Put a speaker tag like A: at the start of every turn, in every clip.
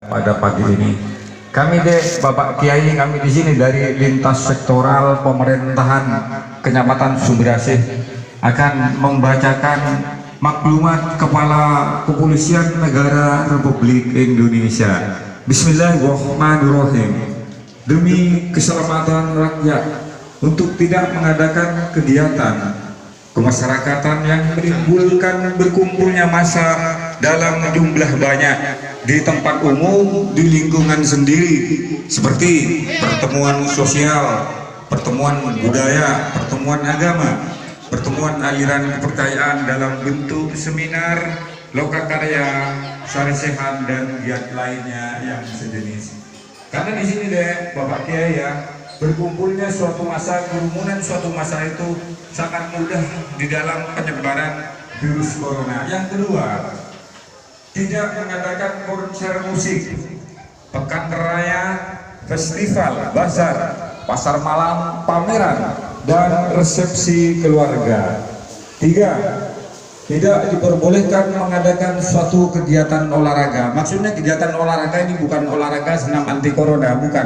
A: pada pagi ini. Kami Bapak Kiai kami di sini dari lintas sektoral pemerintahan Kecamatan Sumberasih akan membacakan maklumat Kepala Kepolisian Negara Republik Indonesia. Bismillahirrahmanirrahim. Demi keselamatan rakyat untuk tidak mengadakan kegiatan kemasyarakatan yang menimbulkan berkumpulnya massa dalam jumlah banyak di tempat umum, di lingkungan sendiri, seperti pertemuan sosial, pertemuan budaya, pertemuan agama, pertemuan aliran kepercayaan dalam bentuk seminar, lokakarya, saresehan, dan giat lainnya yang sejenis. Karena di sini Bapak Kiai ya, berkumpulnya suatu massa, kerumunan suatu massa itu sangat mudah di dalam penyebaran virus corona. Yang kedua, tidak mengadakan konser musik, pekan raya, festival, bazar, pasar malam, pameran, dan resepsi keluarga. Tiga, tidak diperbolehkan mengadakan suatu kegiatan olahraga. Maksudnya kegiatan olahraga ini bukan olahraga senam anti corona, bukan,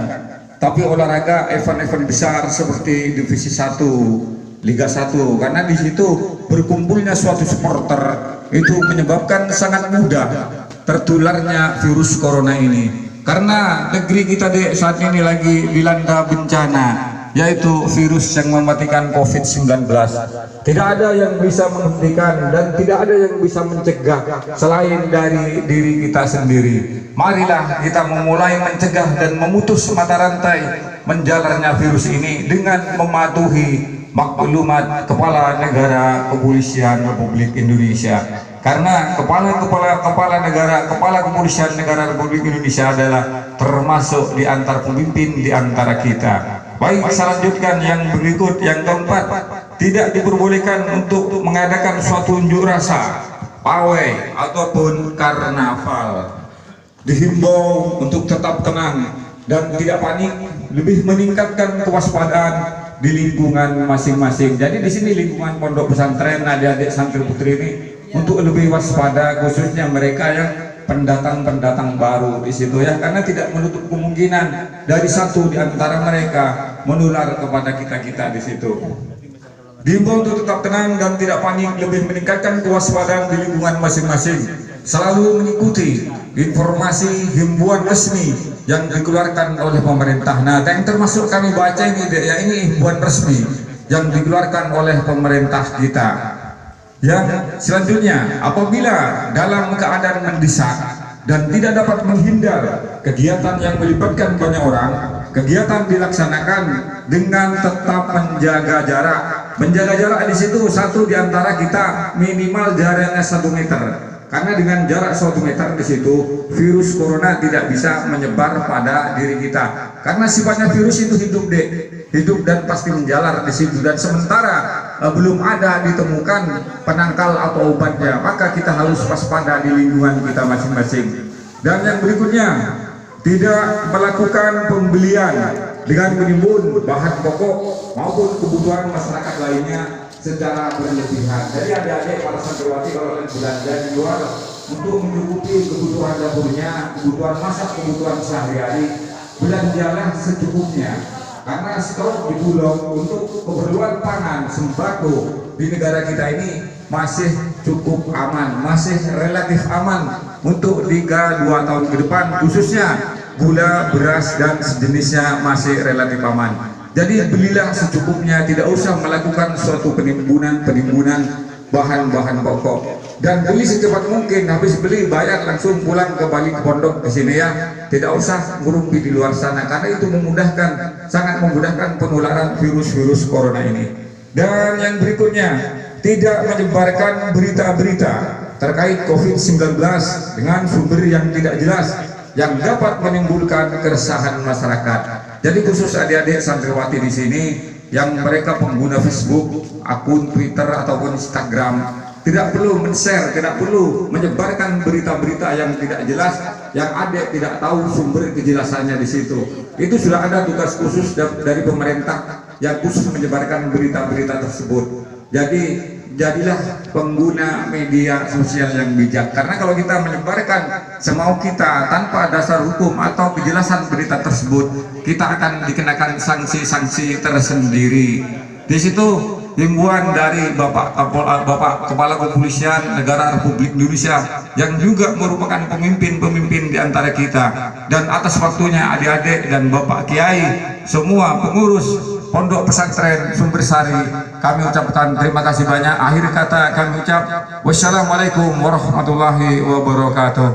A: tapi olahraga event-event besar seperti Divisi 1, Liga 1, karena di situ berkumpulnya suatu supporter itu menyebabkan sangat mudah tertularnya virus corona ini. Karena negeri kita saat ini lagi dilanda bencana, yaitu virus yang mematikan COVID-19. Tidak ada yang bisa menghentikan dan tidak ada yang bisa mencegah selain dari diri kita sendiri. Marilah kita memulai mencegah dan memutus mata rantai menjalarnya virus ini dengan mematuhi maklumat Kepala Negara Kepolisian Republik Indonesia. Karena kepala negara, Kepala Kepolisian Negara Republik Indonesia adalah termasuk di antara pemimpin di antara kita. Baik, selanjutkan yang berikut, yang keempat, tidak diperbolehkan untuk mengadakan suatu unjuk rasa, pawai ataupun karnaval. Dihimbau untuk tetap tenang dan tidak panik, lebih meningkatkan kewaspadaan di lingkungan masing-masing. Jadi di sini lingkungan pondok pesantren, adik-adik santri putri ini untuk lebih waspada, khususnya mereka yang pendatang baru di situ ya, karena tidak menutup kemungkinan dari satu di antara mereka menular kepada kita di situ. Diimbau untuk tetap tenang dan tidak panik, lebih meningkatkan kewaspadaan di lingkungan masing-masing, selalu mengikuti informasi himbauan resmi yang dikeluarkan oleh pemerintah. Nah, yang termasuk kami baca ini ya, ini himbauan resmi yang dikeluarkan oleh pemerintah kita. Yang selanjutnya, apabila dalam keadaan mendesak dan tidak dapat menghindar kegiatan yang melibatkan banyak orang, kegiatan dilaksanakan dengan tetap menjaga jarak. Menjaga jarak di situ satu di antara kita minimal jaraknya 1 meter. Karena dengan jarak 1 meter di situ virus corona tidak bisa menyebar pada diri kita. Karena sifatnya virus itu hidup dan pasti menjalar di situ. Dan sementara belum ada ditemukan penangkal atau obatnya, maka kita harus waspada di lingkungan kita masing-masing. Dan yang berikutnya, tidak melakukan pembelian dengan menimbun bahan pokok maupun kebutuhan masyarakat lainnya secara berlebihan. Jadi adik-adik para santriwati kalau belanja di luar untuk mencukupi kebutuhan dapurnya, kebutuhan masak, kebutuhan sehari-hari, belanjalah secukupnya. Karena stok di Bulog untuk keperluan pangan sembako di negara kita ini masih cukup aman, masih relatif aman untuk 3-2 tahun ke depan, khususnya gula, beras, dan sejenisnya masih relatif aman. Jadi belilah secukupnya, tidak usah melakukan suatu penimbunan bahan-bahan pokok, dan beli secepat mungkin. Habis beli bayar langsung pulang kembali ke pondok di sini ya, tidak usah ngurumpi di luar sana, karena itu sangat memudahkan penularan virus corona ini. Dan yang berikutnya, tidak menyebarkan berita-berita terkait COVID-19 dengan sumber yang tidak jelas yang dapat menimbulkan keresahan masyarakat. Jadi khusus adik-adik santriwati di sini yang mereka pengguna Facebook, akun Twitter ataupun Instagram, tidak perlu men-share, tidak perlu menyebarkan berita-berita yang tidak jelas, yang adik tidak tahu sumber kejelasannya di situ. Itu sudah ada tugas khusus dari pemerintah yang khusus menyebarkan berita-berita tersebut. Jadi jadilah pengguna media sosial yang bijak, karena kalau kita menyebarkan semau kita tanpa dasar hukum atau kejelasan berita tersebut, kita akan dikenakan sanksi-sanksi tersendiri. Di situ himbauan dari Bapak Kepala Kepolisian Negara Republik Indonesia yang juga merupakan pemimpin-pemimpin di antara kita, dan atas waktunya adik-adik dan Bapak Kiai semua pengurus Pondok Pesantren Sumbersari, kami ucapkan terima kasih banyak. Akhir kata kami ucap wassalamualaikum warahmatullahi wabarakatuh.